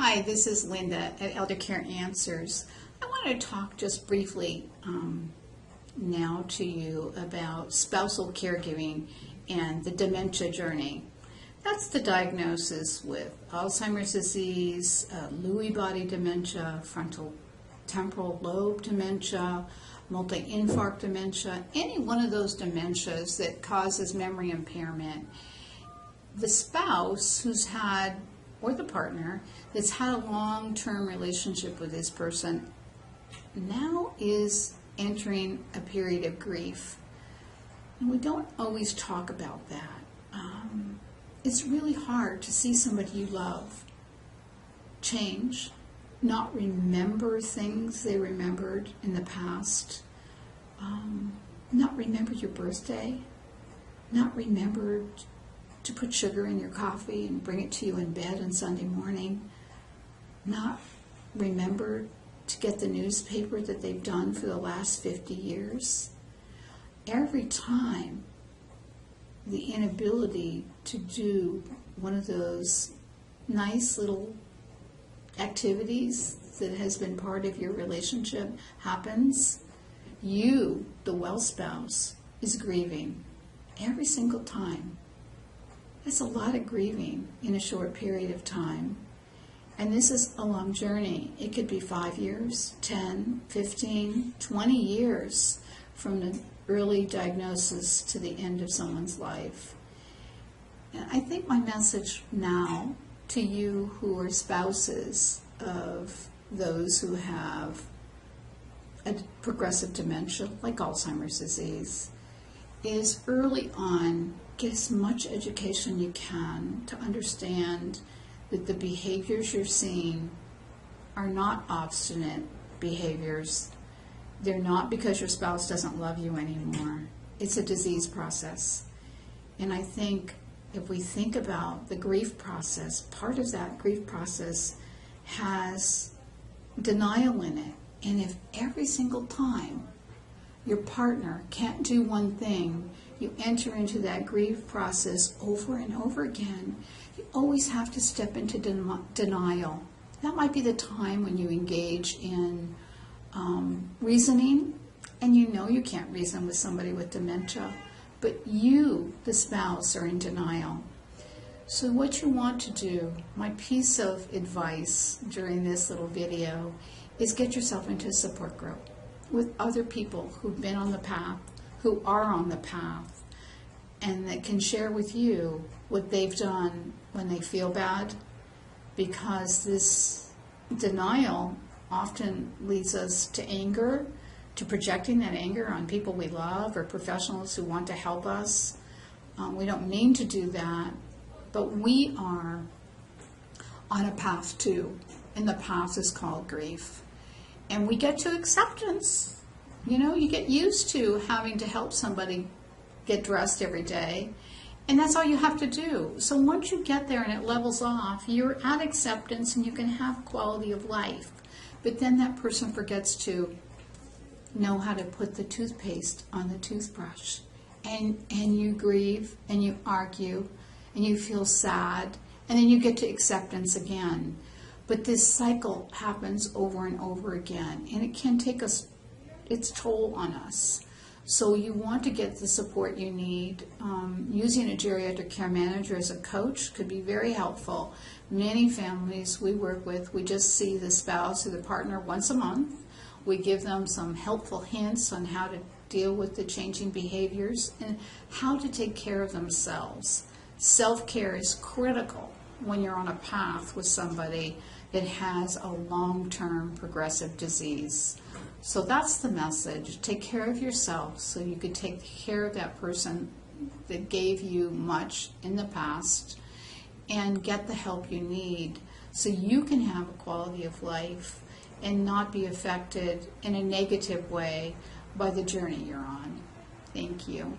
Hi, this is Linda at Elder Care Answers. I want to talk just briefly now to you about spousal caregiving and the dementia journey. That's the diagnosis with Alzheimer's disease, Lewy body dementia, frontal temporal lobe dementia, multi-infarct dementia, any one of those dementias that causes memory impairment. The spouse who's had, or the partner that's had a long-term relationship with this person now is entering a period of grief. And we don't always talk about that. It's really hard to see somebody you love change, not remember things they remembered in the past, not remember your birthday, not remember to put sugar in your coffee and bring it to you in bed on Sunday morning, not remember to get the newspaper that they've done for the last 50 years. Every time the inability to do one of those nice little activities that has been part of your relationship happens, you, the well spouse, is grieving every single time. That's a lot of grieving in a short period of time. And this is a long journey. It could be 5 years, 10, 15, 20 years from the early diagnosis to the end of someone's life. And I think my message now to you who are spouses of those who have a progressive dementia, like Alzheimer's disease, is early on, get as much education you can to understand that the behaviors you're seeing are not obstinate behaviors. They're not because your spouse doesn't love you anymore. It's a disease process. And I think if we think about the grief process, part of that grief process has denial in it. And if every single time your partner can't do one thing, you enter into that grief process over and over again, you always have to step into denial. That might be the time when you engage in reasoning, and you know you can't reason with somebody with dementia, but you, the spouse, are in denial. So what you want to do, my piece of advice during this little video, is get yourself into a support group with other people who've been on the path, who are on the path, and that can share with you what they've done when they feel bad, because this denial often leads us to anger, to projecting that anger on people we love or professionals who want to help us. We don't mean to do that, but we are on a path too, and the path is called grief. And we get to acceptance. You know, you get used to having to help somebody get dressed every day, and that's all you have to do. So once you get there and it levels off, you're at acceptance and you can have quality of life. But then that person forgets to know how to put the toothpaste on the toothbrush. And you grieve and you argue and you feel sad, and then you get to acceptance again. But this cycle happens over and over again, and it can take its toll on us. So you want to get the support you need. Using a geriatric care manager as a coach could be very helpful. Many families we work with, we just see the spouse or the partner once a month. We give them some helpful hints on how to deal with the changing behaviors and how to take care of themselves. Self-care is critical when you're on a path with somebody that has a long-term progressive disease. So that's the message. Take care of yourself so you could take care of that person that gave you much in the past, and get the help you need so you can have a quality of life and not be affected in a negative way by the journey you're on. Thank you.